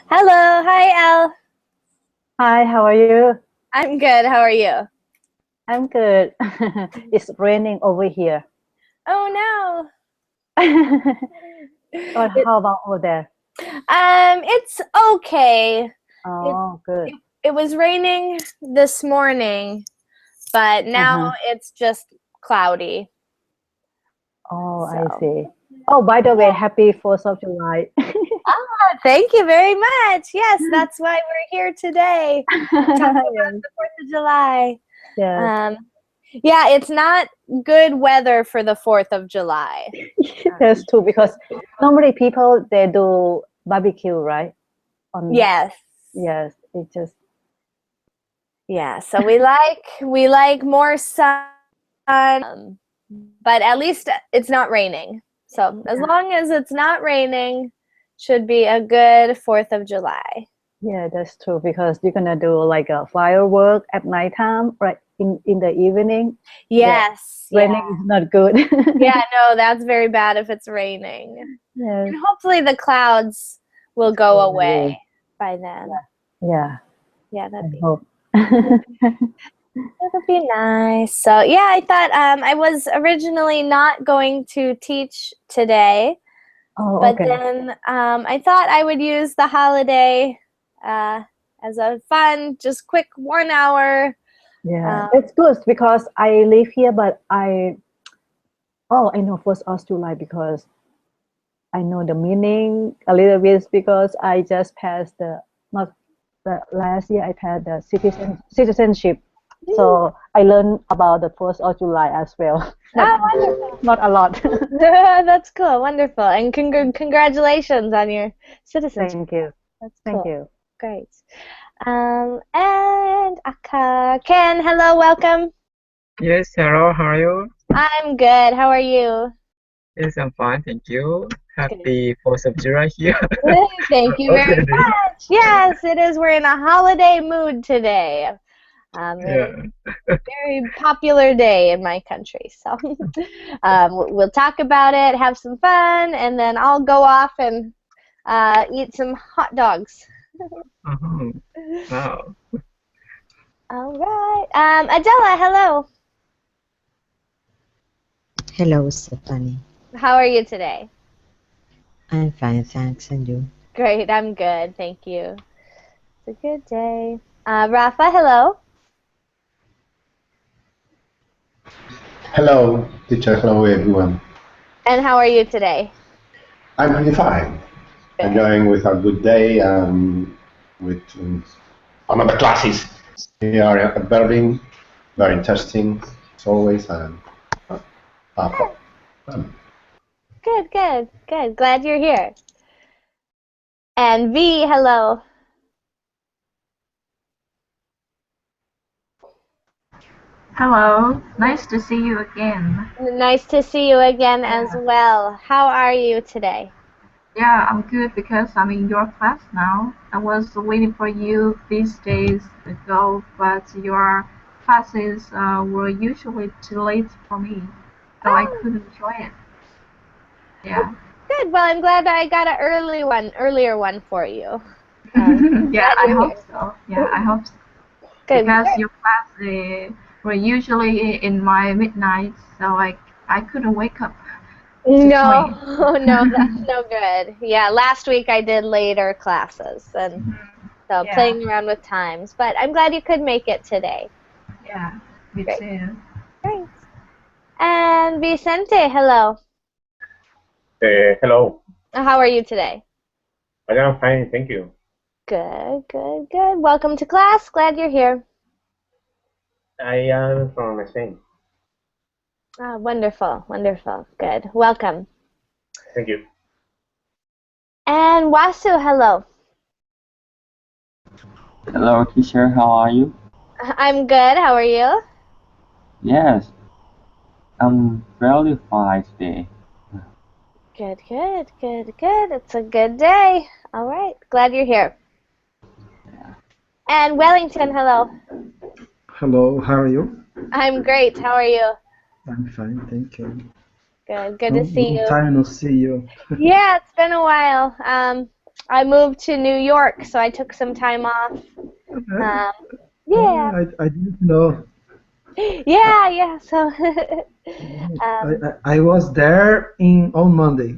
Hello, hi Elle. Hi, how are you? I'm good. How are you? I'm good. It's raining over here. Oh But no. how about over there? It's okay. It, Oh, good. it was raining this morning, but now Uh-huh. it's just cloudy. Oh, I So, see. Oh, by the way, yeah. happy 4th of July. Thank you very much. Yes, that's why we're here today to talk about Yes, the 4th of July. yes. Um, yeah, it's not good weather for the 4th of July. That's true because normally people they do barbecue, right? On Yes. yes, it just Yeah, so we like more sun, but at least it's not raining. So as yeah, long as it's not raining, should be a good 4th of July. yeah, that's true because you're gonna do like a firework at nighttime, right? In the evening. Yeah, Yes, yeah. raining is not good. Yeah, no, that's very bad if it's raining. Yes. And hopefully the clouds will go Go away away. by then. Yeah, Yeah, I that'd be hope. that would be nice. So yeah, I thought I was originally not going to teach today. Oh, But okay. then I thought I would use the holiday uh, as a fun, just quick 1 hour. Yeah, Um, it's good because I live here, but I know 1st of July because I know the meaning a little bit because I just passed not the last year I passed the citizenship. So I learned about the 1st of July as well. Not oh, wonderful. not a lot. That's cool. Wonderful. And congratulations on your citizenship. Thank you. That's Thank cool. you. Great. And Aka, Ken, hello, welcome. Yes, hello, how are you? I'm good. How are you? Yes, I'm fine, thank you. Good. Happy 4th of July here Thank you very already. much. Yes, it is. We're in a holiday mood today. It is Yeah. very popular day in my country. So we'll talk about it, have some fun, and then I'll go off and eat some hot dogs. Uh-huh. Wow. All right. Adela, hello. Hello, Stephanie. How are you today? I'm fine, thanks, and you? Great. I'm good. Thank you. It's a good day. Rafa, hello. Hello, teacher. Hello, everyone. And how are you today? I'm pretty fine. Good. Enjoying with a good day with another classes here at Berlin. Very interesting as always and fun. Good, good, good. Glad you're here. And V, hello. Hello, nice to see you again. Nice to see you again as Yeah, well. How are you today? yeah, I'm good because I'm in your class now. I was waiting for you these days ago, but your classes were usually too late for me, so I Oh, couldn't join it. well, Yeah, good. Well, I'm glad I got an earlier one for you. yeah, Glad I you're hope here. so. Yeah, I hope so. Good. Because your class were usually in my midnight, so I couldn't wake up to No, join. no, that's no good. Yeah, last week I did later classes, and so Yeah, playing around with times. But I'm glad you could make it today. yeah, me Great, too. great. And Vicente, hello. Hello. How are you today? I am fine, thank you. Good, good, good. Welcome to class. Glad you're here. I am from Spain. Ah, wonderful, wonderful. Good. Welcome. Thank you. And Wasu, hello. Hello, teacher. How are you? I'm good. How are you? Yes, I'm very fine today. Good, good, good, good. It's a good day. All right. Glad you're here. And Wellington, hello. Hello, how are you? I'm great. How are you? I'm fine, thank you. Good. Good to Long, see long you. time no see you. Yeah, it's been a while. I moved to New York, so I took some time off. Yeah. I didn't know. Yeah. So I was there on Monday.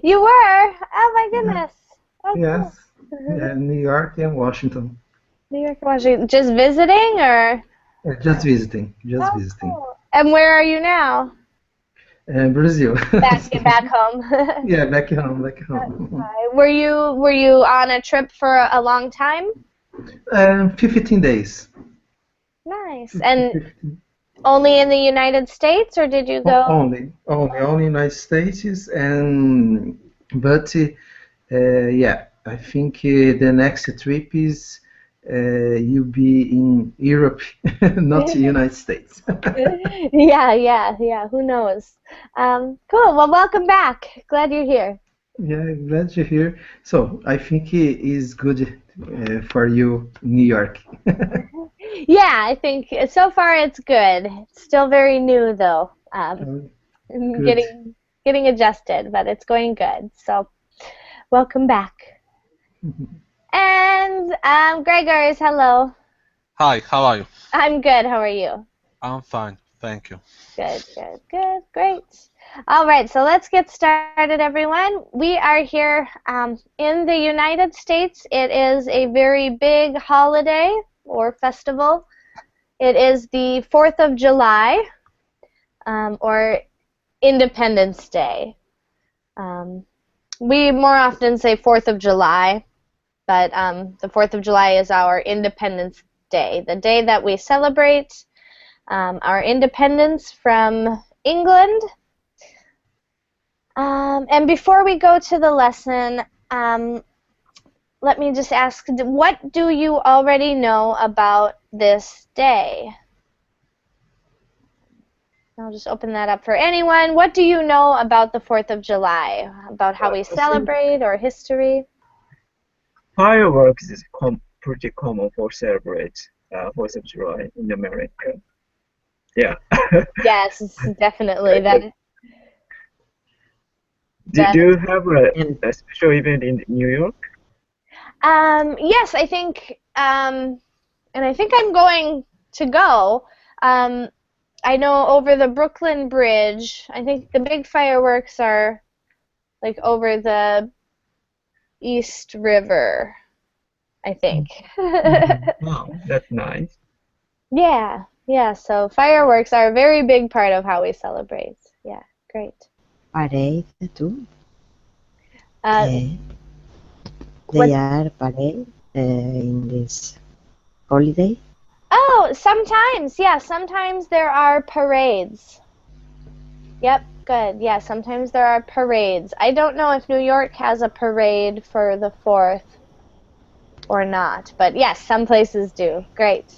you were? Oh my goodness. Oh, Yes. cool. Yeah, New York and Washington. New York, Washington. Just visiting, or? Just visiting. Just Oh, visiting. cool. And where are you now? Brazil. Back home. Yeah, back home. Back home. Were you on a trip for a long time? 15 days. Nice. And only in the United States, or did you go? Only United States, and but yeah, I think the next trip is you'll be in Europe, not the United States. Yeah. Who knows? Cool. Well, welcome back. Glad you're here. Yeah, glad to hear. So I think it is good for you in New York. Yeah, I think so far it's good. It's still very new though. Getting adjusted, but it's going good. So, welcome back. And Gregors, hello. Hi, how are you? I'm good. How are you? I'm fine, thank you. Good, great. All right, so let's get started, everyone. We are here in the United States. It is a very big holiday or festival. It is the 4th of July, or Independence Day. We more often say 4th of July, but the 4th of July is our Independence Day, the day that we celebrate our independence from England. And before we go to the lesson, let me just ask, what do you already know about this day? I'll just open that up for anyone. What do you know about the 4th of July? About how we celebrate or history? Fireworks is pretty common for celebrate 4th of July in America. Yeah. Yes, definitely. Did you have a special event in New York? Yes, I think, and I think I'm going to go. I know over the Brooklyn Bridge, I think the big fireworks are like over the East River, I think. Wow, that's nice. Yeah, so fireworks are a very big part of how we celebrate. Yeah, great. Parade too. What- They are parade in this holiday. Oh, sometimes, yeah, sometimes there are parades. Yep, good. Yeah, sometimes there are parades. I don't know if New York has a parade for the 4th or not, but yes, some places do. Great.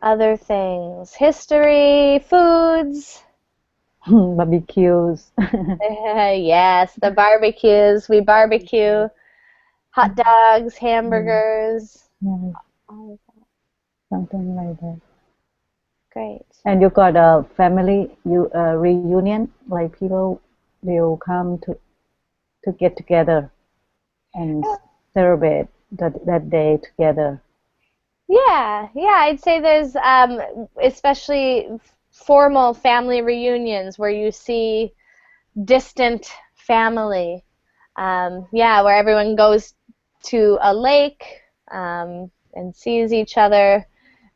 Other things. History, foods. Barbecues. Yes, the barbecues. We barbecue. Hot dogs, hamburgers. Yes, All of that. something like that. Great. And you got a family reunion, like people will come to get together and celebrate that day together. Yeah, I'd say there's especially formal family reunions where you see distant family. Where everyone goes to a lake and sees each other.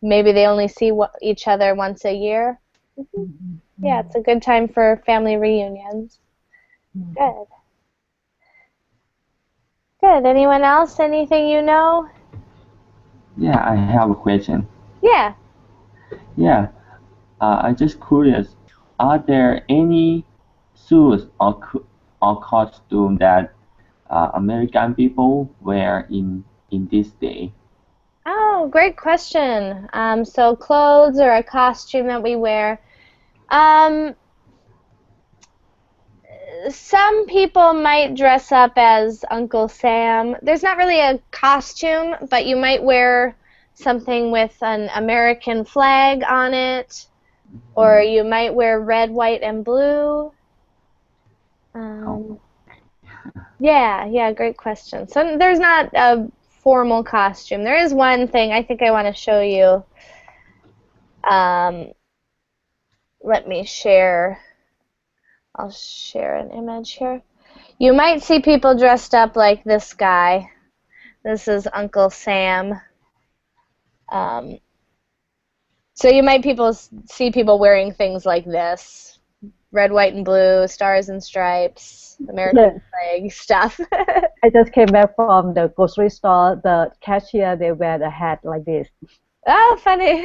Maybe they only see each other once a year. Yeah, it's a good time for family reunions. Good. Anyone else? Anything you know? Yeah, I have a question. Yeah. Yeah, I'm just curious. Are there any suits or costume that American people wear in this day? Oh, great question. So clothes or a costume that we wear. Some people might dress up as Uncle Sam. There's not really a costume, but you might wear something with an American flag on it, or you might wear red, white, and blue. Yeah, great question. So there's not a formal costume. There is one thing I think I want to show you. Let me share. I'll share an image here. You might see people dressed up like this guy. This is Uncle Sam. So you might see people wearing things like this. Red, white, and blue, stars and stripes, American flag stuff. I just came back from the grocery store. The cashier, they wear the hat like this. Oh, funny.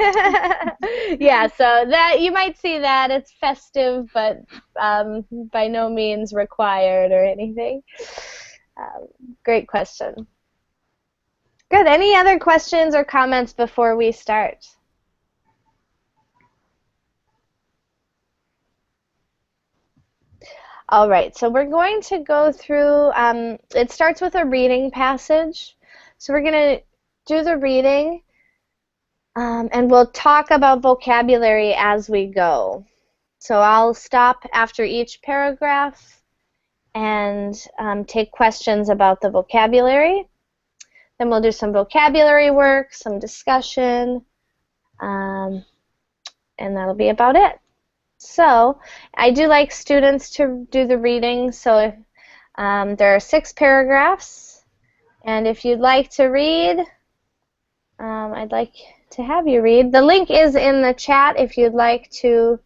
Yeah, so that you might see that. It's festive, but by no means required or anything. Great question. Good. Any other questions or comments before we start? All right, so we're going to go through, it starts with a reading passage. So we're going to do the reading, and we'll talk about vocabulary as we go. So I'll stop after each paragraph and take questions about the vocabulary. Then we'll do some vocabulary work, some discussion, and that'll be about it. So I do like students to do the reading, so if, there are 6 paragraphs, and if you'd like to read, I'd like to have you read. The link is in the chat if you'd like to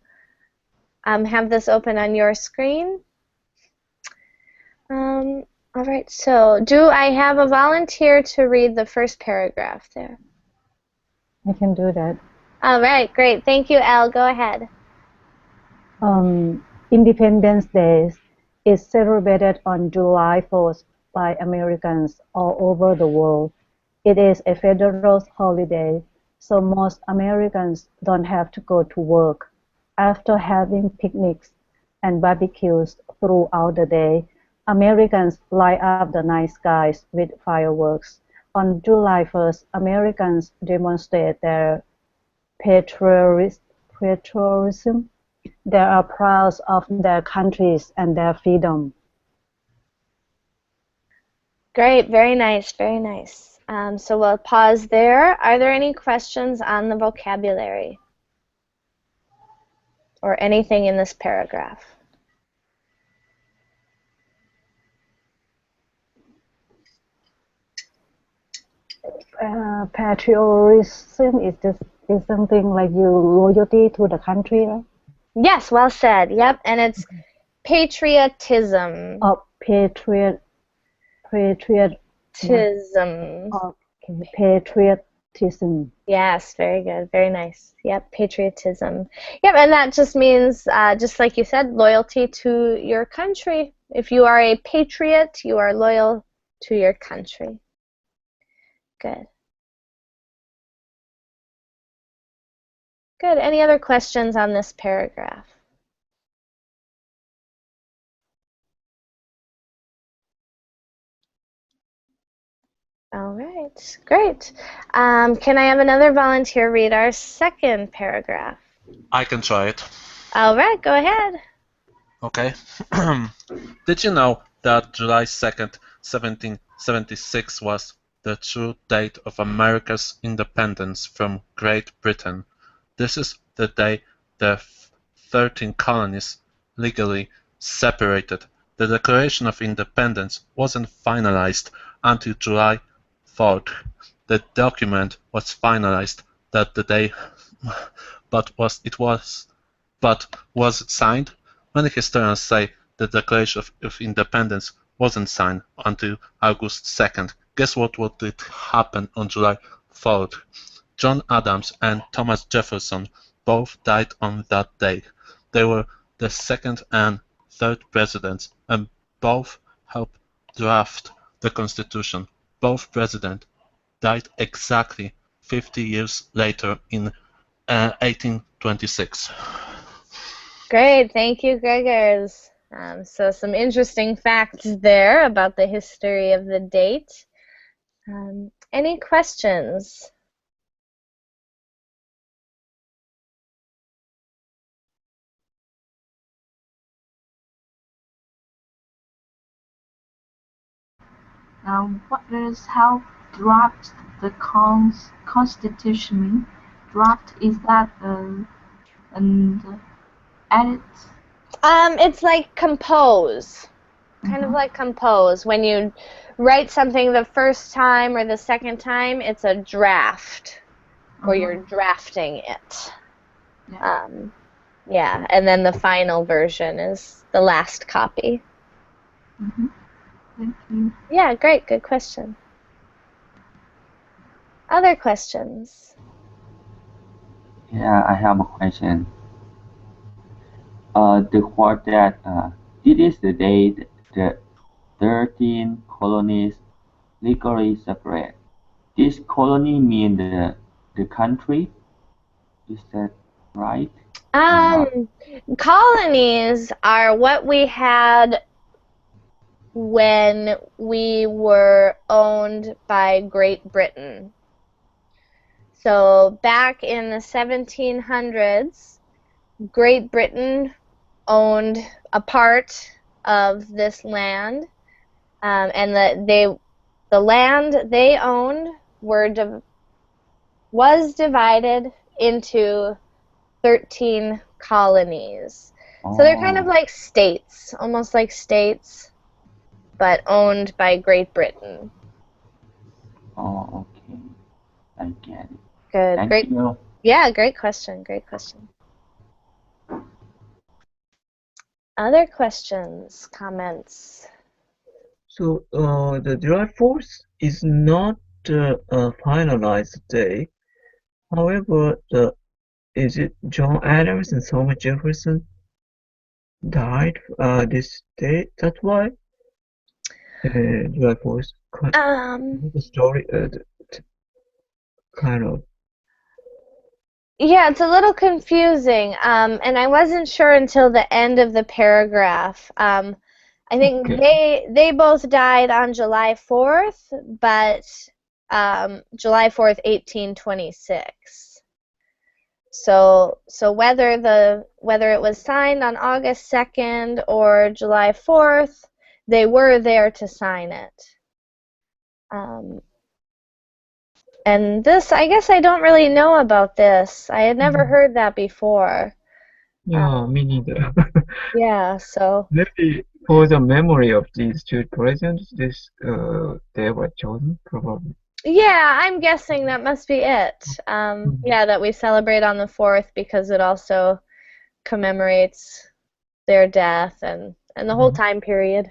have this open on your screen. All right, so do I have a volunteer to read the first paragraph there? I can do that. All right, great. Thank you, Elle. Go ahead. Independence Day is celebrated on July 4th by Americans all over the world. It is a federal holiday, so most Americans don't have to go to work. After having picnics and barbecues throughout the day, Americans light up the night skies with fireworks. On July 1st, Americans demonstrate their patriotism. They are proud of their countries and their freedom. Great, very nice, very nice. So we'll pause there. Are there any questions on the vocabulary or anything in this paragraph? Patriotism is something like your loyalty to the country, right? Yes, well said. Yep, and it's patriotism. Oh, patriotism. Okay, patriotism. Yes, very good, very nice. Yep, patriotism. Yep, and that just means, just like you said, loyalty to your country. If you are a patriot, you are loyal to your country. Good. Good. Any other questions on this paragraph? All right, great. Can I have another volunteer read our second paragraph? I can try it. All right, go ahead. Okay. Did you know that July 2nd, 1776 was the true date of America's independence from Great Britain? This is the day the 13 colonies legally separated. The Declaration of Independence wasn't finalized until July 4th. The document was finalized that the day, but was it signed? Many historians say the Declaration of Independence wasn't signed until August 2nd. Guess what did happen on July 4th? John Adams and Thomas Jefferson both died on that day. They were the second and third presidents, and both helped draft the Constitution. Both presidents died exactly 50 years later in 1826. Great, thank you, Gregors. So some interesting facts there about the history of the date. Any questions? what does help draft the constitution mean? Draft, is that an edit? It's like compose. Kind of like compose. When you write something the first time or the second time, it's a draft, or you're drafting it. Yeah, and then the final version is the last copy. Thank you. Yeah, great, good question. Other questions? Yeah, I have a question. The quote that this is the day the 13 colonies legally separate. This colony mean the country? Is that right? Colonies are what we had when we were owned by Great Britain. So back in the 1700s, Great Britain owned a part of this land, and the land they owned was divided into 13 colonies. So they're kind of like states, almost like states, but owned by Great Britain. Oh, okay. I get it. Good. Thank Great. you. Yeah, great question. Great question. Other questions, comments? So the July 4th is not a finalized day. However, is it John Adams and Thomas Jefferson died this day? That's why July 4th. The story kind of. Yeah, it's a little confusing, and I wasn't sure until the end of the paragraph. I think they both died on July 4th, but July 4th, 1826. So whether it was signed on August 2nd or July 4th, they were there to sign it. And this, I guess I don't really know about this. I had never heard that before. Yeah, me neither. Yeah, so Maybe for the memory of these two presidents, this they were chosen, probably. yeah, I'm guessing that must be it. Yeah, that we celebrate on the 4th because it also commemorates their death and the whole time period.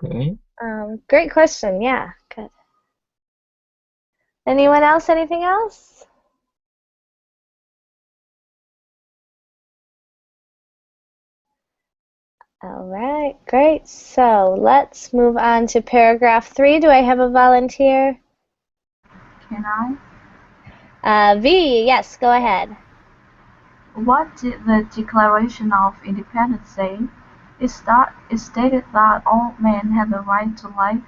Okay. Great question. Yeah, good. Anyone else? Anything else? All right, great. So let's move on to paragraph 3. Do I have a volunteer? Can I? V, yes, go ahead. What did the Declaration of Independence say? It stated that all men have the right to life,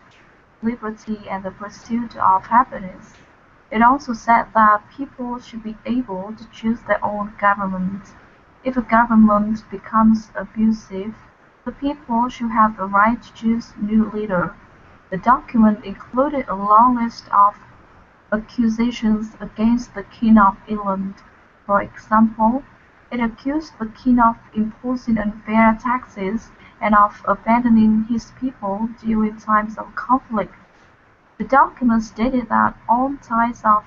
liberty, and the pursuit of happiness. It also said that people should be able to choose their own government. If a government becomes abusive, the people should have the right to choose a new leader. The document included a long list of accusations against the King of England. For example, it accused the king of imposing unfair taxes and of abandoning his people during times of conflict. The document stated that all ties of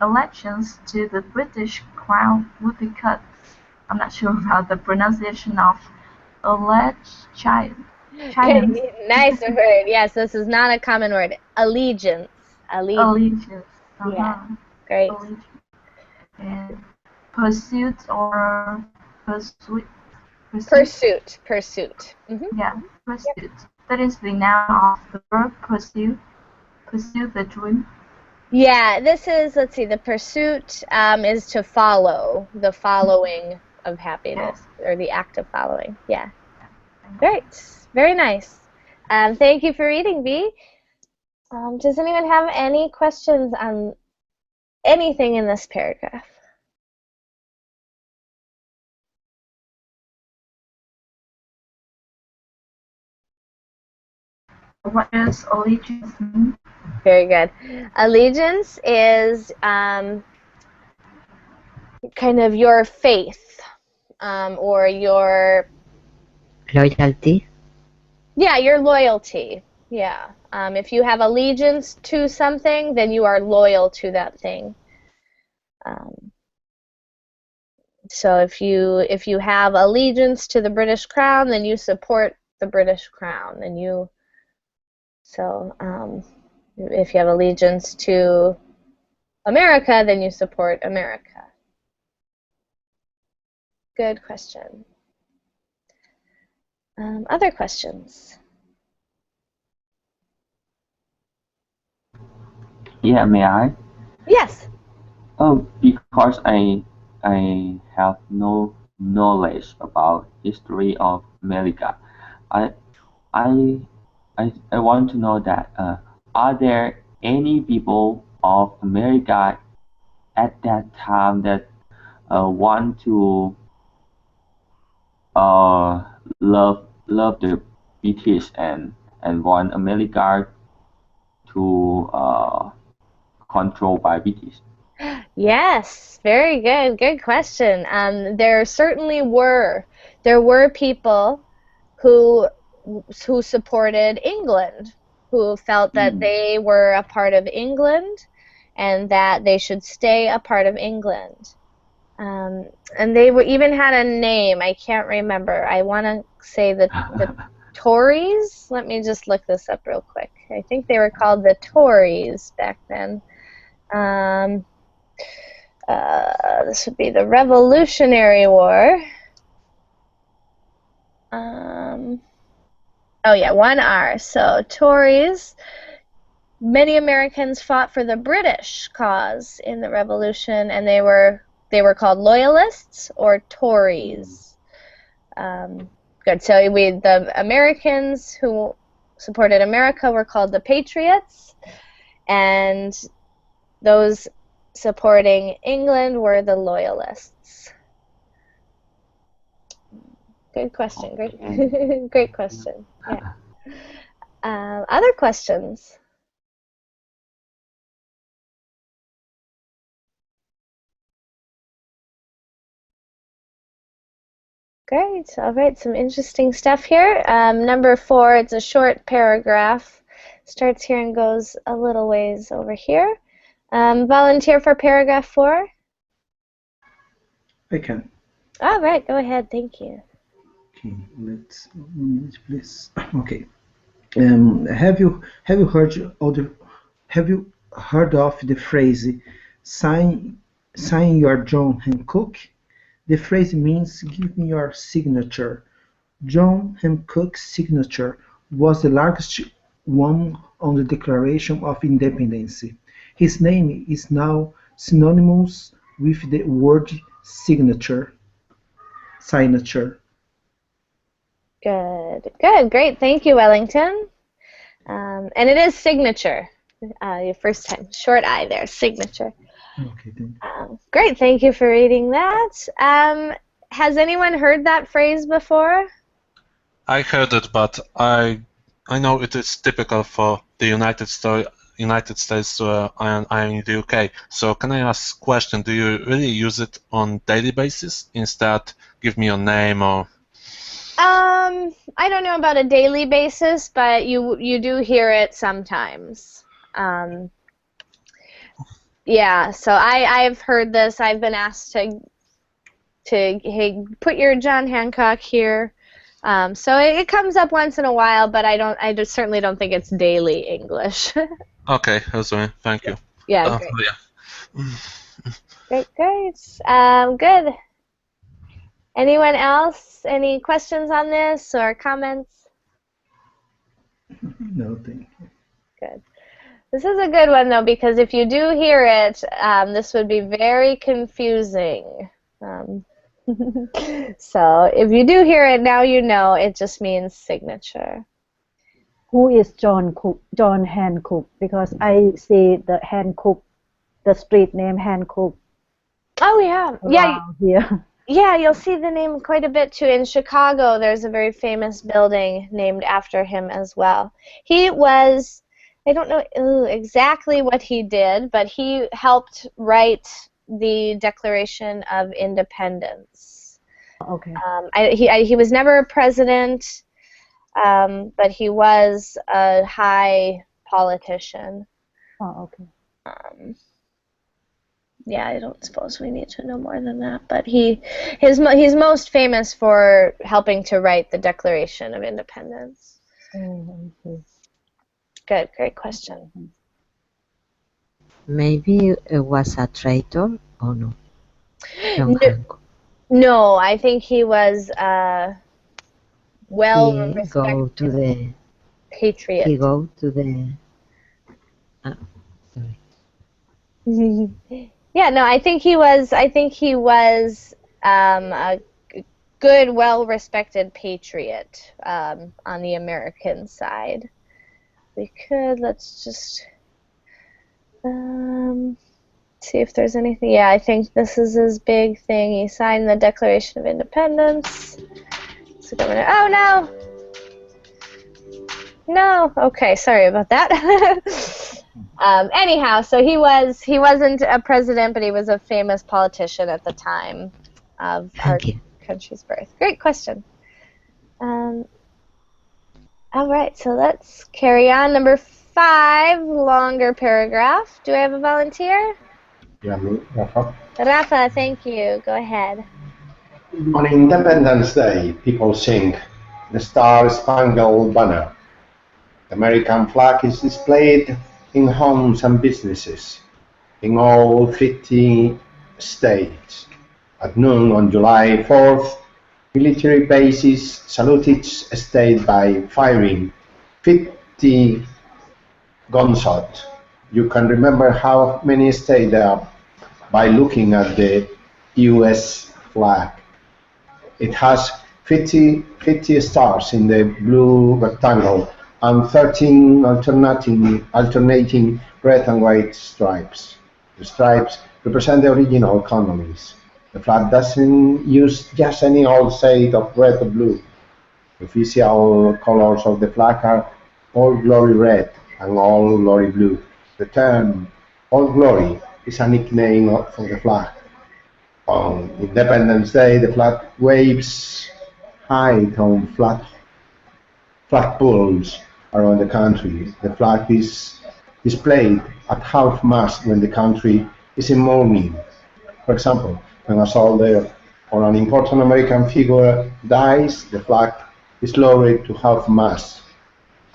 allegiance to the British Crown would be cut. I'm not sure about the pronunciation of allegiance. Nice word. Yes, this is not a common word. Allegiance. Allegiance. Yeah, great. Allegiance. And pursuit or pursuit. Pursuit. Yeah, pursuit. That is the noun of the verb pursue. Pursue the dream. Yeah, this is, let's see, the pursuit is to follow, the following of happiness, or the act of following. Yeah. Great. Very nice. Thank you for reading, V. Does anyone have any questions on anything in this paragraph? What does allegiance mean? Very good. Allegiance is kind of your faith or your Loyalty. yeah, your loyalty. Yeah. If you have allegiance to something, then you are loyal to that thing. So if you have allegiance to the British Crown, then you support the British Crown, and if you have allegiance to America, then you support America. Good question. Other questions? Yeah, may I? Yes. Oh, because I have no knowledge about history of America. I I I want to know that are there any people of America at that time that want to love the British and want America to control by British? Yes, very good. Good question. There certainly were. There were people who supported England, who felt that they were a part of England and that they should stay a part of England. And they even had a name. I can't remember. I want to say the Tories. Let me just look this up real quick. I think they were called the Tories back then. This would be the Revolutionary War. Oh yeah, 1R. So Tories. Many Americans fought for the British cause in the Revolution, and they were called Loyalists or Tories. Good. So the Americans who supported America were called the Patriots, and those supporting England were the Loyalists. Good question. Great, great question. Yeah. Other questions? Great. All right, some interesting stuff here. Number 4, it's a short paragraph. Starts here and goes a little ways over here. Volunteer for paragraph 4? I can. All right, go ahead. Thank you. Okay, let's 1 minute, please. Okay. Have you heard of the phrase sign your John Hancock? The phrase means give me your signature. John Hancock's signature was the largest one on the Declaration of Independence. His name is now synonymous with the word signature. Good. Good. Great. Thank you, Wellington. And it is signature. Your first time. Short I there. Signature. Okay, thank you. Great. Thank you for reading that. Has anyone heard that phrase before? I heard it, but I know it is typical for the United States and in the UK. So can I ask a question? Do you really use it on daily basis? Instead, give me your name or... I don't know about a daily basis, but you do hear it sometimes. Yeah, so I've heard this. I've been asked to hey, put your John Hancock here. So it comes up once in a while, but I just certainly don't think it's daily English. Okay, Jose, thank you. Yeah, great. Yeah. Great. Good. Anyone else? Any questions on this or comments? No, thank you. Good. This is a good one, though, because if you do hear it, this would be very confusing. So if you do hear it, now you know it just means signature. Who is John Hancock? Because I see the Hancock, the street name Hancock. Oh, yeah. Yeah. Here. Yeah, you'll see the name quite a bit too. In Chicago, there's a very famous building named after him as well. He was, I don't know exactly what he did, but he helped write the Declaration of Independence. Okay. He was never a president, but he was a high politician. Oh, okay. Yeah, I don't suppose we need to know more than that, but he's most famous for helping to write the Declaration of Independence. Okay. Good, great question. Maybe it was a traitor or no? John No, Hancock. no, I think he was well He respected go to the. patriot. He go to the. Sorry. Yeah, no, I think he was a good, well-respected patriot on the American side. Let's just see if there's anything. Yeah, I think this is his big thing. He signed the Declaration of Independence. So oh no! No. Okay, sorry about that. Anyhow, so he wasn't a president, but he was a famous politician at the time of our country's birth. Great question. All right, so let's carry on. Number 5, longer paragraph. Do I have a volunteer? Yeah, me, Rafa. Rafa, thank you. Go ahead. On Independence Day, people sing the Star-Spangled Banner. The American flag is displayed in homes and businesses in all 50 states. At noon on July 4th, military bases saluted each state by firing 50 gunshots. You can remember how many states there are by looking at the US flag. It has 50 stars in the blue rectangle and 13 alternating red and white stripes. The stripes represent the original colonies. The flag doesn't use just any old shade of red or blue. The official colors of the flag are Old Glory red and Old Glory blue. The term Old Glory is a nickname for the flag. On Independence Day, the flag waves high on flag poles around the country. The flag is displayed at half-mast when the country is in mourning. For example, when a soldier or an important American figure dies, the flag is lowered to half-mast.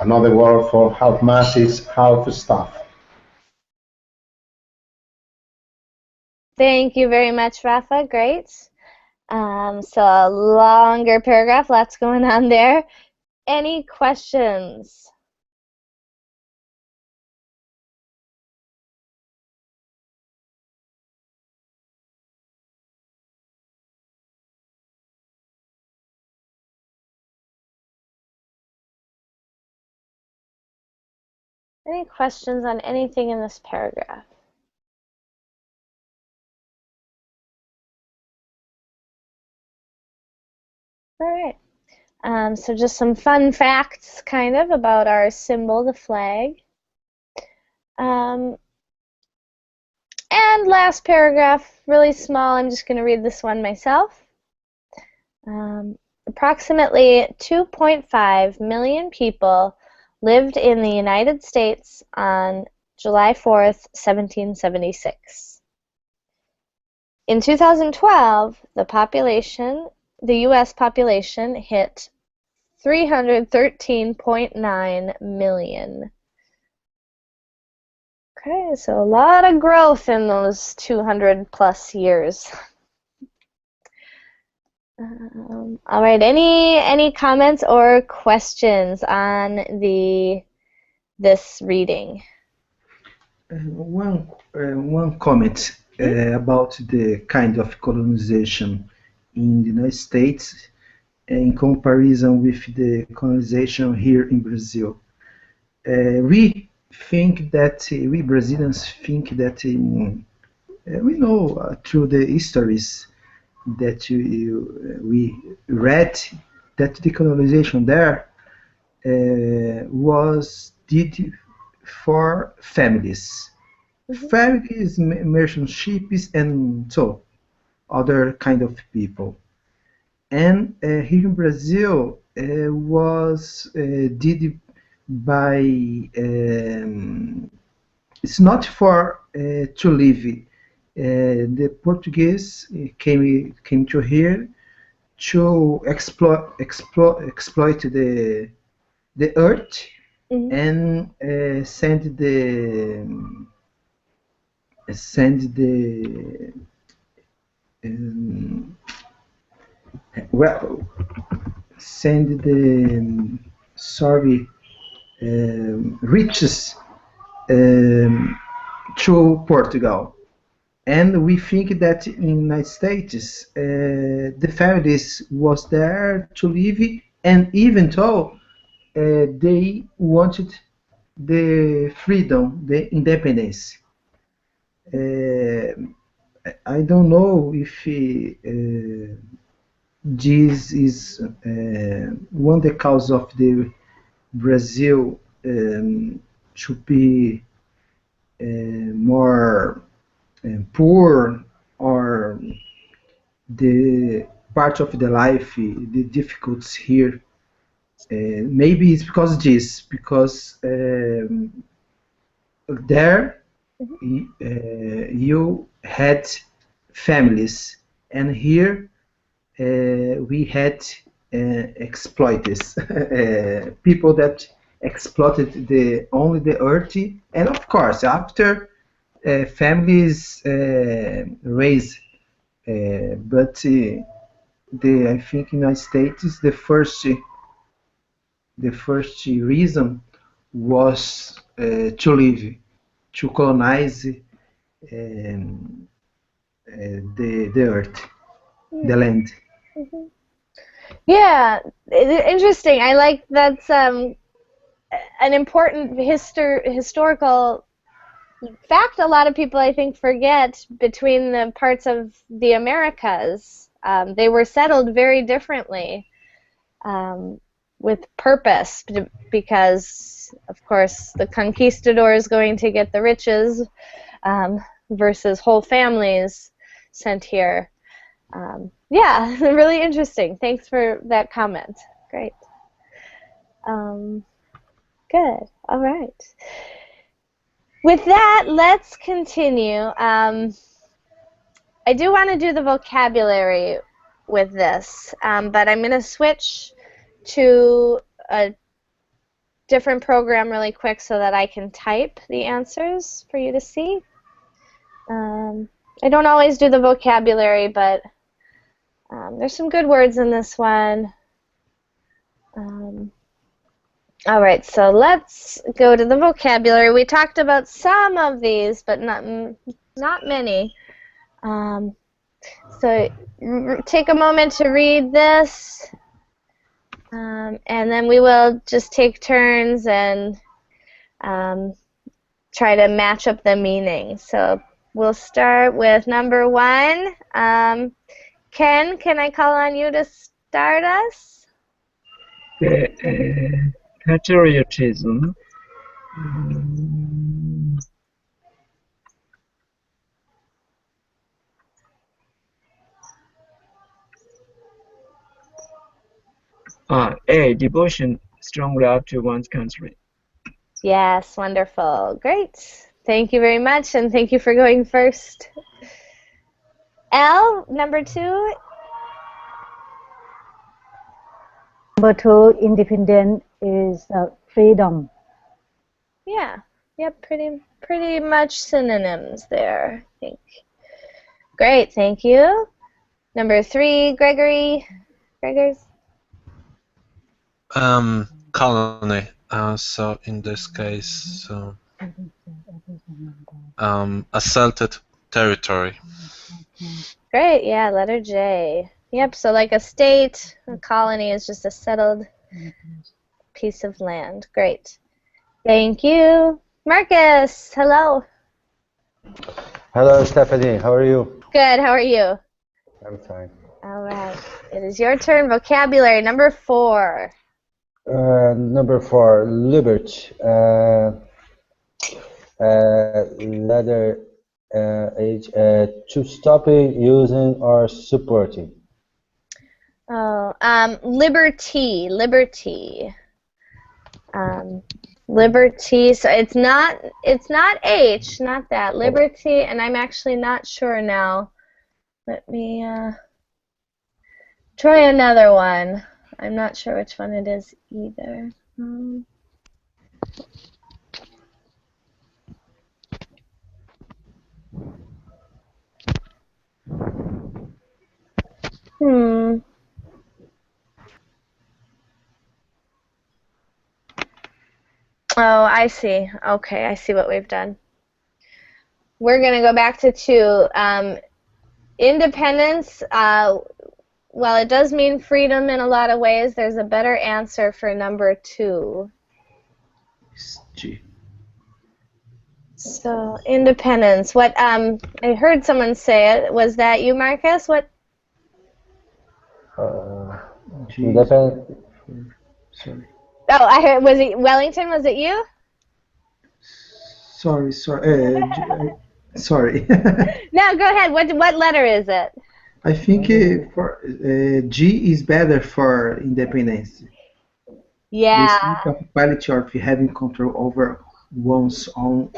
Another word for half-mast is half-staff. Thank you very much, Rafa. Great. So a longer paragraph, lots going on there. Any questions? Any questions on anything in this paragraph? All right. So just some fun facts, kind of, about our symbol, the flag. And last paragraph, really small. I'm just going to read this one myself. Approximately 2.5 million people lived in the United States on July 4th, 1776. In 2012, the U.S. population hit 313.9 million. Okay, so a lot of growth in those 200 plus years. All right, any comments or questions on this reading? One comment about the kind of colonization in the United States in comparison with the colonization here in Brazil. We Brazilians think that we know through the histories that we read that the colonization there was did for families, families, merchant ships, and so other kind of people. And here in Brazil was did by it's not for to live. The Portuguese came to here to exploit the earth and send the well, send the sorry riches to Portugal, and we think that in the United States the families was there to live, and even though they wanted the freedom, the independence. I don't know if this is one of the cause of the Brazil should be more poor, or the part of the life, the difficulties here. Maybe it's because of this, because there you had families, and here we had exploiters, people that exploited only the earth, and of course after families raise, but I think in the United States the first reason was to live, to colonize the earth, the land. Yeah, interesting. I like that's an important historical fact. A lot of people, I think, forget between the parts of the Americas. They were settled very differently, with purpose, because, of course, the conquistador is going to get the riches versus whole families sent here. Yeah, really interesting. Thanks for that comment. Great. Good. All right. With that, let's continue. I do want to do the vocabulary with this, but I'm going to switch to a different program really quick so that I can type the answers for you to see. I don't always do the vocabulary, but there's some good words in this one. All right, so let's go to the vocabulary. We talked about some of these, but not many. So take a moment to read this, and then we will just take turns and try to match up the meaning. So we'll start with number 1. Ken, can I call on you to start us? Patriotism. A. Devotion, strong love to one's country. Yes, wonderful. Great. Thank you very much, and thank you for going first. L, number 2. Number 2, independent is freedom. Yeah. Yep, pretty much synonyms there, I think. Great, thank you. Number 3, Gregory. Gregors? Colony. So in this case, assaulted territory. Great, yeah, letter J. Yep, so like a state, a colony is just a settled piece of land. Great. Thank you. Marcus, hello. Hello, Stephanie. How are you? Good, how are you? I'm fine. All right. It is your turn. Vocabulary number 4. Number 4, liberty. Letter H. To stop using or supporting. Oh, liberty. Liberty. So it's not H, not that. Liberty, and I'm actually not sure now. Let me try another one. I'm not sure which one it is either. Oh, I see. Okay, I see what we've done. We're going to go back to 2. Independence, while it does mean freedom in a lot of ways, there's a better answer for number 2. It's G. So, independence. What I heard someone say it. Was that you, Marcus? What? Independent. Sorry. Oh, I heard. Was it Wellington? Was it you? Sorry. Sorry. No, go ahead. What letter is it? I think for G is better for independence. Yeah. The sense of equality of having control over one's own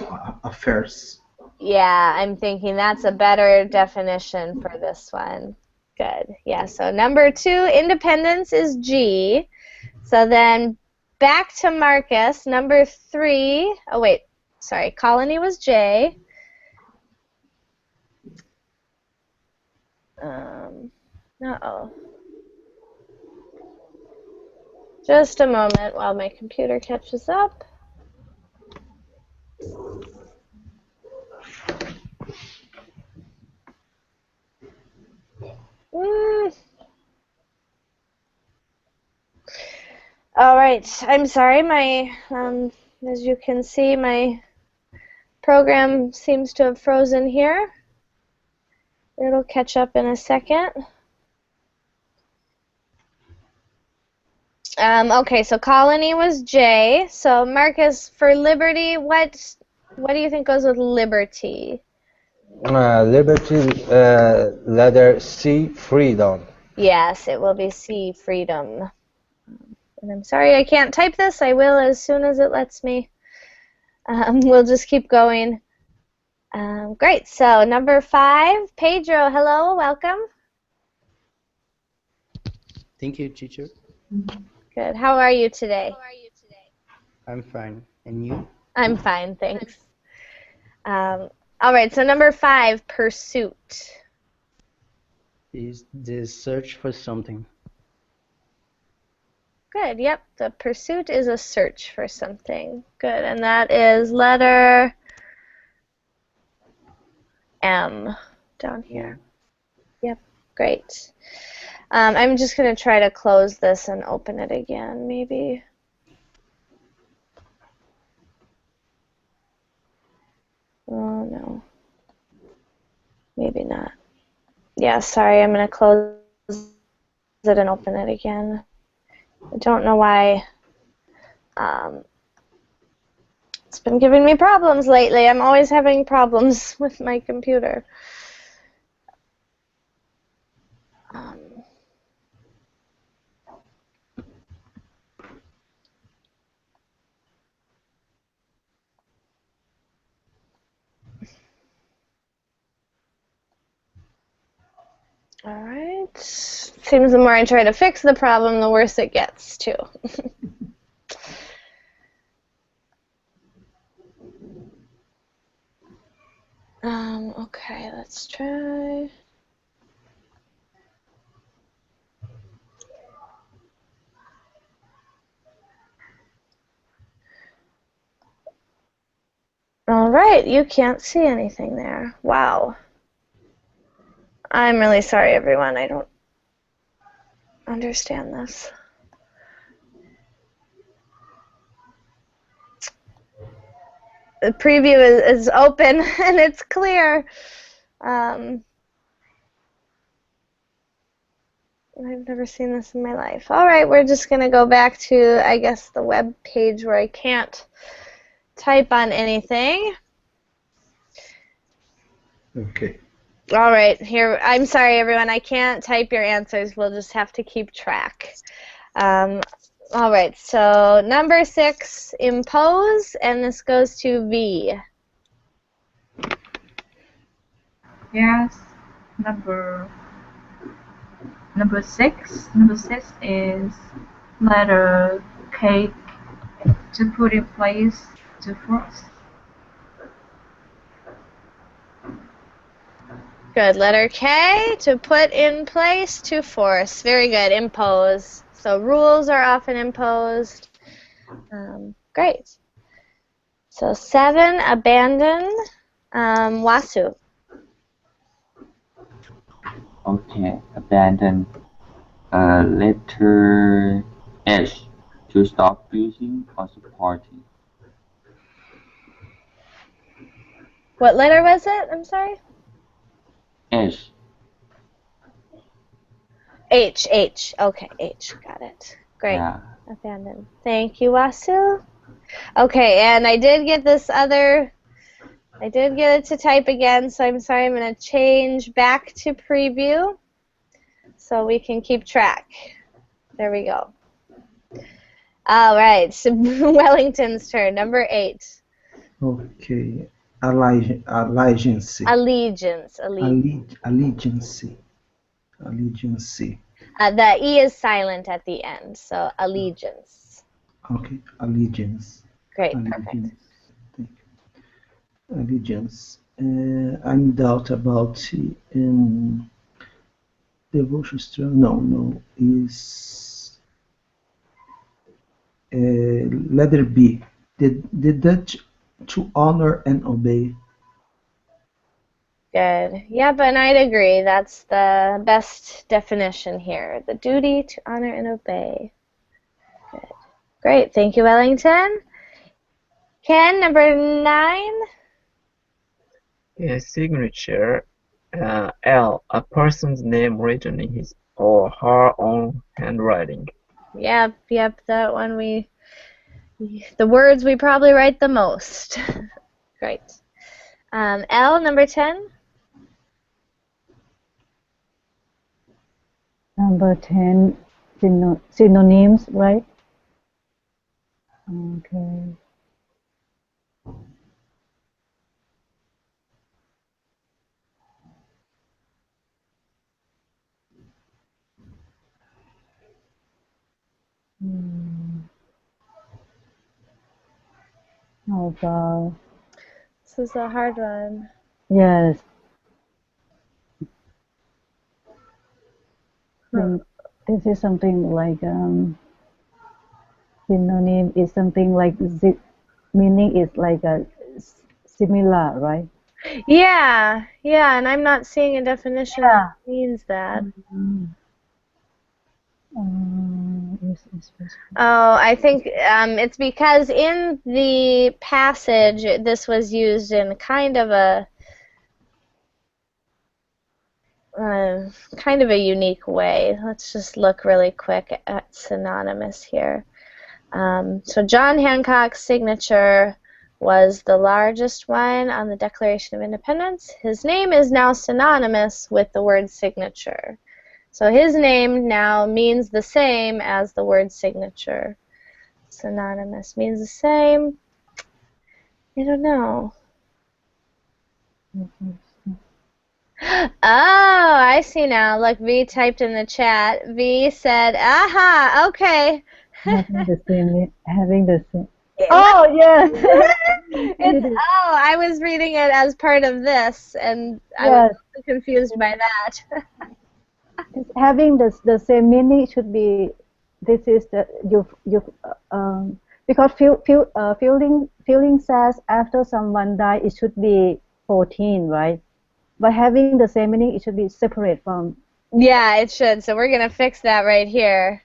affairs. Yeah, I'm thinking that's a better definition for this one. Good. Yeah, so number 2, independence is G. So then back to Marcus. Number 3, oh wait, sorry, colony was J. Uh-oh. Just a moment while my computer catches up. All right, I'm sorry. As you can see, my program seems to have frozen here. It'll catch up in a second. Okay, so colony was J. So Marcus, for liberty, what do you think goes with liberty? Liberty, letter C, freedom. Yes, it will be C, freedom. And I'm sorry I can't type this. I will as soon as it lets me. We'll just keep going. Great. So number 5, Pedro. Hello, welcome. Thank you, teacher. Good. How are you today? I'm fine. And you? I'm fine, thanks. All right. So number 5, pursuit. Is the search for something. Good. Yep. The pursuit is a search for something. Good. And that is letter M down here. Yep. Great. I'm just going to try to close this and open it again, maybe. Oh, no. Maybe not. Yeah, sorry. I'm going to close it and open it again. I don't know why. It's been giving me problems lately. I'm always having problems with my computer. All right. Seems the more I try to fix the problem, the worse it gets, too. Okay, let's try. All right, you can't see anything there. Wow. I'm really sorry, everyone. I don't understand this. The preview is open and it's clear. I've never seen this in my life. All right, we're just going to go back to, I guess, the web page where I can't type on anything. Okay. All right, here. I'm sorry, everyone. I can't type your answers. We'll just have to keep track. All right, so number 6, impose, and this goes to V. Yes. Number 6. Number 6 is letter K, to put in place, to force. Good. Letter K, to put in place, to force. Very good. Impose. So rules are often imposed. Great. So 7, abandon. Wasu. Okay, abandon letter H, to stop using or supporting. What letter was it? I'm sorry? H. H. Okay, H. Got it. Great. Yeah. Abandon. Thank you, Wasu. Okay, and I did get it to type again, so I'm sorry. I'm going to change back to preview so we can keep track. There we go. All right, so Wellington's turn. Number 8. Okay. Allegiance. Allegiance. Allegiance. The E is silent at the end, so allegiance. Okay. Allegiance. Great, Allegiance. perfect. Thank you. Allegiance. I'm doubt about devotion. No. Is letter B. The Dutch to honor and obey. Good. Yep, and I'd agree. That's the best definition here. The duty to honor and obey. Good. Great. Thank you, Wellington. Ken, number 9. Yeah, signature. L, a person's name written in his or her own handwriting. Yep, that one the words we probably write the most. Great. L, number 10. Number 10, synonyms, right? Okay. Oh, God. This is a hard one. Yes. This is something like synonym is something like meaning is like a similar, right? Yeah, and I'm not seeing a definition that means that. Oh, I think it's because in the passage this was used in kind of a unique way. Let's just look really quick at synonymous here. So John Hancock's signature was the largest one on the Declaration of Independence. His name is now synonymous with the word signature. So his name now means the same as the word signature. Synonymous means the same. I don't know. Oh, I see now. Look, V typed in the chat. V said, aha, okay. Having the same. Oh, yes. I was reading it as part of this, and I was confused by that. Having the same meaning should be, this is the, because feeling says after someone died, it should be 14, right? But having the same meaning, it should be separate from. Yeah, it should. So we're going to fix that right here.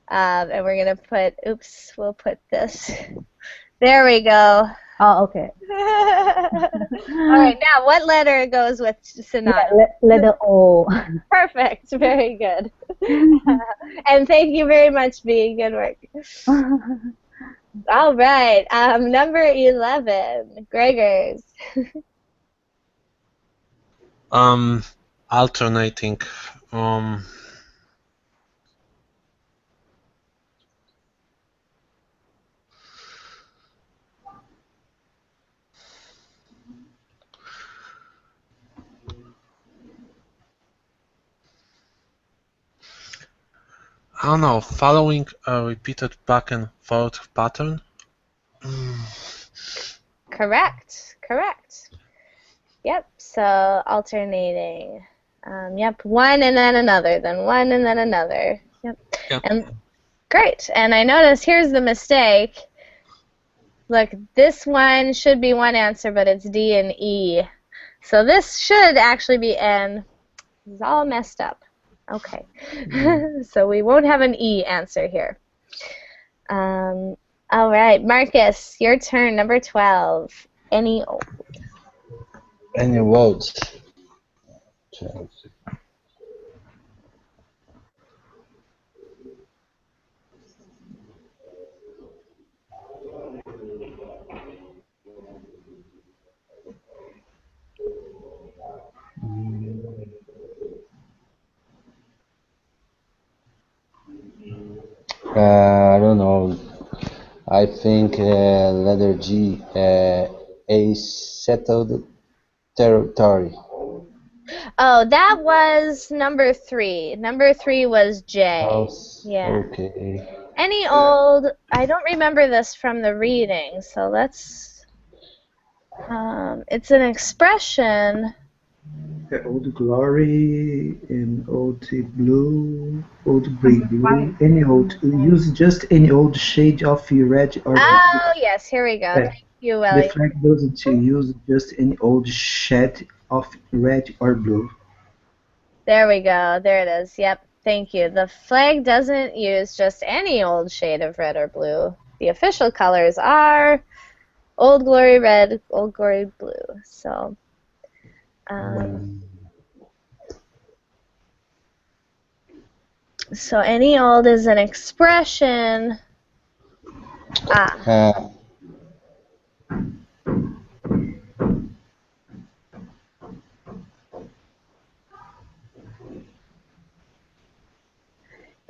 And we're going to put, we'll put this. There we go. Oh, okay. All right, now what letter goes with synonymous? Yeah, letter O. Perfect. Very good. And thank you very much, B. Good work. All right. Number 11, Gregors. Alternating. I don't know, following a repeated back and forth pattern? Correct. Yep, so alternating. Yep, one and then another, then one and then another. Yep. And great. And I notice here's the mistake. Look, this one should be one answer, but it's D and E. So this should actually be N. It's all messed up. Okay. So we won't have an E answer here. All right, Marcus, your turn, number 12. Any old. Any votes? I don't know. I think letter G, a settled territory. Oh, that was number 3. Number 3 was J. Oh, Yeah. okay. Any old, I don't remember this from the reading, so let's, it's an expression. Old Glory and Old Blue, Old Gray Blue, any old, use just any old shade of red or blue. Oh, yes, here we go. Thank you, Willie. The flag doesn't use just any old shade of red or blue. There we go. There it is. Yep. Thank you. The flag doesn't use just any old shade of red or blue. The official colors are Old Glory red, Old Glory blue. So, so any old is an expression.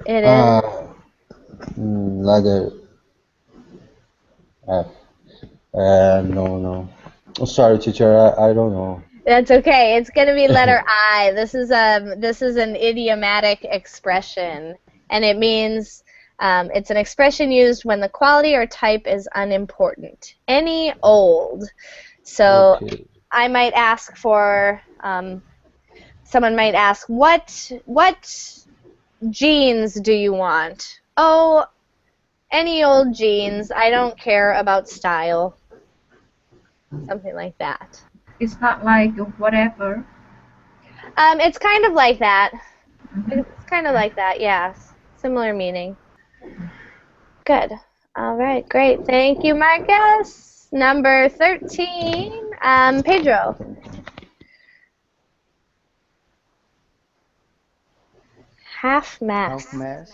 It is. Letter F. No. Oh, sorry, teacher. I don't know. That's okay. It's going to be letter I. This is an idiomatic expression, and it means it's an expression used when the quality or type is unimportant. Any old. So Okay. I might ask for. Someone might ask, what jeans do you want? Oh, any old jeans. I don't care about style. Something like that. It's not like whatever. It's kind of like that. It's kind of like that, yes. Similar meaning. Good. All right, great. Thank you, Marcus. Number 13, Pedro. Half-mast. Half-mast.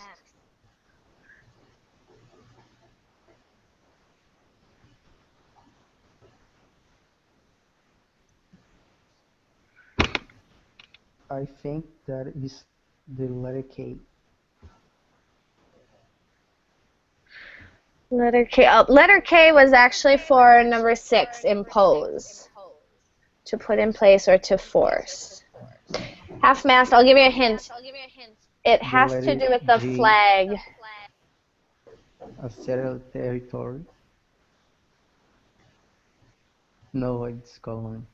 I think that is the letter K. Letter K. Oh, letter K was actually for number 6, impose. To put in place or to force. Half-mast, I'll give you a hint. It has to do with the G. flag. A settled territory. No, it's gone.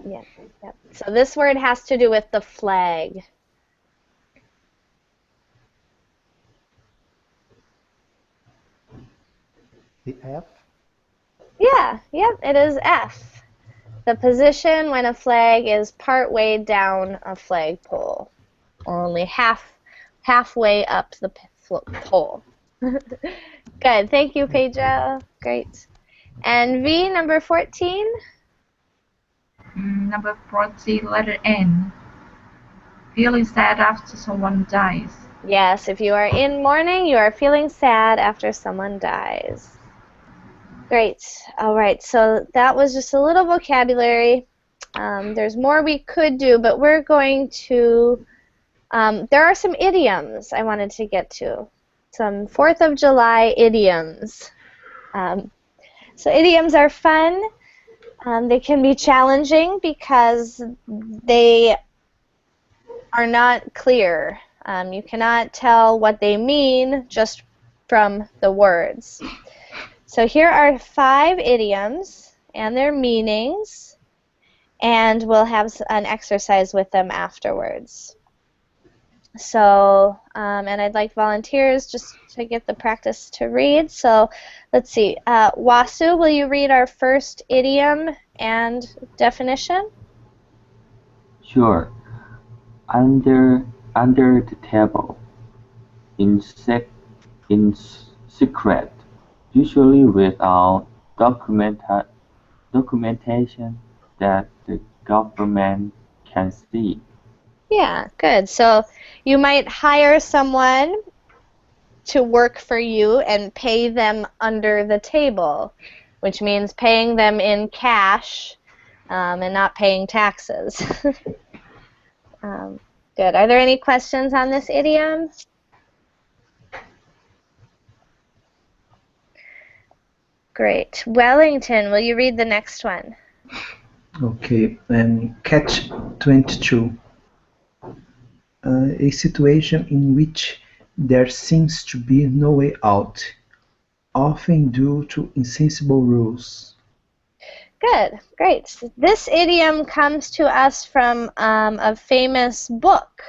Yeah. Yep. So this word has to do with the flag. The F? Yeah, yep, it is F. The position when a flag is part way down a flagpole, or only halfway up the pole. Good, thank you, Pedro. Great. And V, number 14? Number 14, letter N. Feeling sad after someone dies. Yes, if you are in mourning, you are feeling sad after someone dies. Great. All right, so that was just a little vocabulary. There's more we could do, but we're going to, there are some idioms I wanted to get to. Some 4th of July idioms. So idioms are fun. They can be challenging because they are not clear. You cannot tell what they mean just from the words. So here are 5 idioms and their meanings, and we'll have an exercise with them afterwards. So, and I'd like volunteers just to get the practice to read. So let's see. Wasu, will you read our first idiom and definition? Sure. Under the table, in secret, usually without documentation that the government can see. Yeah, good. So you might hire someone to work for you and pay them under the table, which means paying them in cash and not paying taxes. Good. Are there any questions on this idiom? Great. Wellington, will you read the next one? Okay, catch 22. A situation in which there seems to be no way out, often due to insensible rules. Good, great. This idiom comes to us from a famous book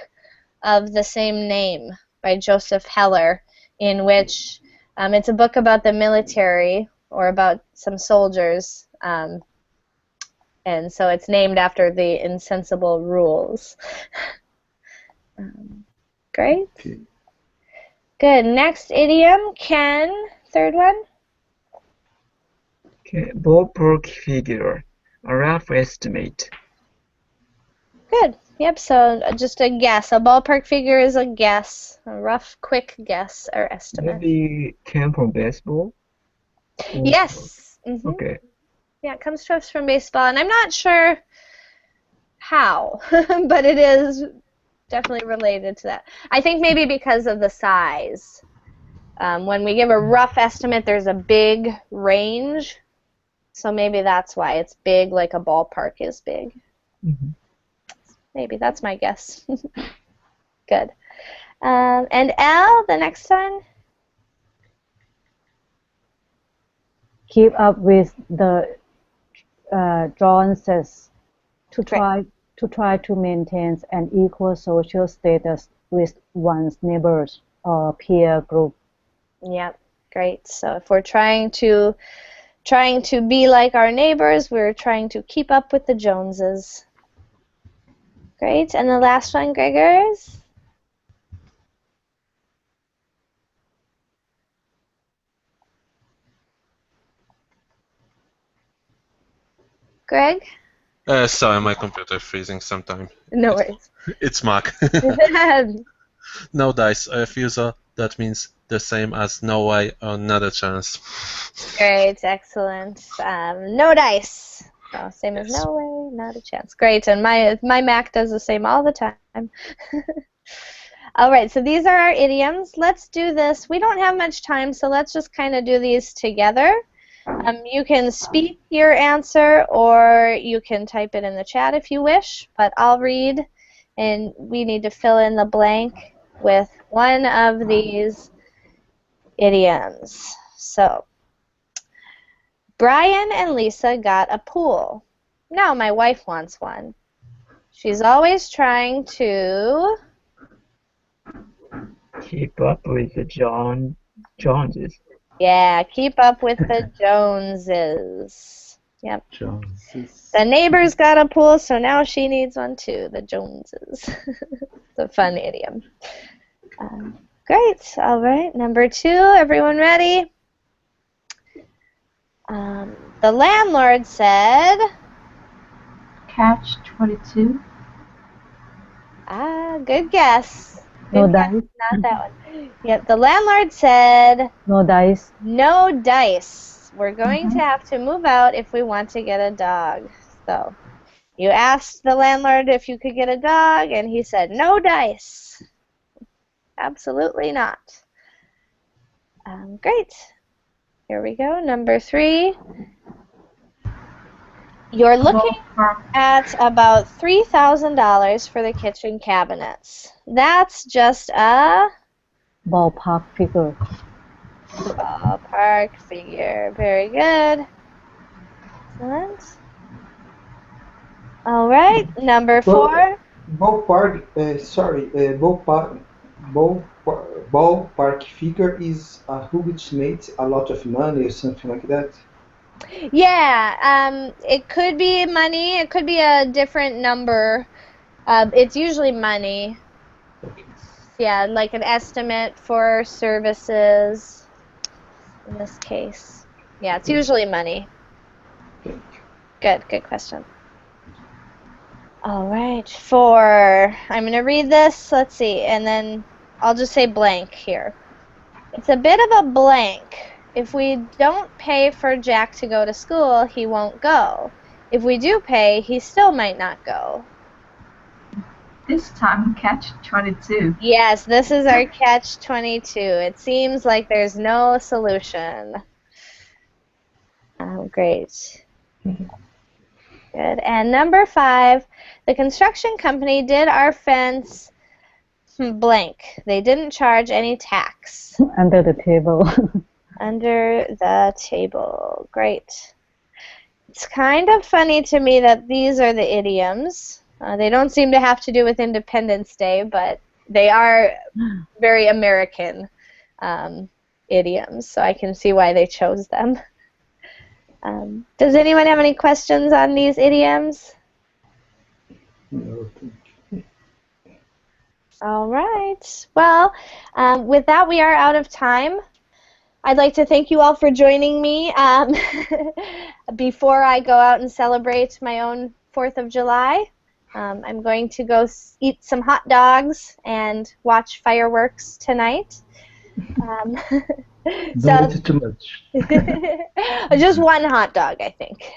of the same name by Joseph Heller, in which it's a book about the military or about some soldiers, and so it's named after the insensible rules. Great. Okay. Good. Next idiom, Ken, third one. Okay, ballpark figure, a rough estimate. Good. Yep, so just a guess. A ballpark figure is a guess, a rough, quick guess or estimate. Maybe came from baseball? Yes. Mm-hmm. Okay. Yeah, it comes to us from baseball, and I'm not sure how, but it is definitely related to that. I think maybe because of the size. When we give a rough estimate, there's a big range, so maybe that's why it's big, like a ballpark is big. Mm-hmm. Maybe that's my guess. Good. And L, the next one. Keep up with the Joneses to try to maintain an equal social status with one's neighbors or peer group. Yep, great. So if we're trying to be like our neighbors, we're trying to keep up with the Joneses. Great. And the last one, Gregors. Greg? Sorry, my computer freezing sometime. No worries. It's Mark. No dice, a refusal. That means the same as no way or not a chance. Great, excellent. No dice. So same as no way, not a chance. Great, and my Mac does the same all the time. All right, so these are our idioms. Let's do this. We don't have much time, so let's just kind of do these together. You can speak your answer, or you can type it in the chat if you wish, but I'll read, and we need to fill in the blank with one of these idioms. So, Brian and Lisa got a pool. Now my wife wants one. She's always trying to Keep up with the Joneses. Yeah, keep up with the Joneses. Yep. Joneses. The neighbor's got a pool, so now she needs one too, the Joneses. It's a fun idiom. Great. All right, number 2. Everyone ready? The landlord said... Catch-22. Good guess. No Good guess, dice. not that one. Yep, the landlord said... No dice. No dice. We're going to have to move out if we want to get a dog. So, you asked the landlord if you could get a dog, and he said no dice. Absolutely not. Great. Here we go. Number 3. You're looking at about $3,000 for the kitchen cabinets. That's just a Ballpark figure. ballpark figure. Very good. Excellent. All right. Number 4. Ballpark figure is which makes a lot of money or something like that. Yeah. It could be money. It could be a different number. It's usually money. Okay. Yeah, like an estimate for services in this case. Yeah, it's usually money. Good question. All right, 4. I'm going to read this, let's see, and then I'll just say blank here. It's a bit of a blank. If we don't pay for Jack to go to school, he won't go. If we do pay, he still might not go. This time, catch-22. Yes, this is our catch-22. It seems like there's no solution. Great. Good. And number 5, the construction company did our fence blank. They didn't charge any tax. Under the table. Under the table. Great. It's kind of funny to me that these are the idioms. They don't seem to have to do with Independence Day, but they are very American idioms, so I can see why they chose them. Does anyone have any questions on these idioms? No. All right. Well, with that, we are out of time. I'd like to thank you all for joining me before I go out and celebrate my own 4th of July. I'm going to go eat some hot dogs and watch fireworks tonight. Don't eat too much. Just one hot dog, I think.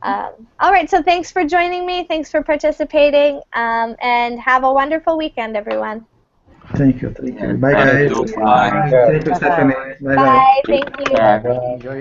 All right, so thanks for joining me. Thanks for participating, and have a wonderful weekend, everyone. Thank you. Bye, guys. Bye. Thank you, Stephanie. Bye. Bye. Thank you. Enjoy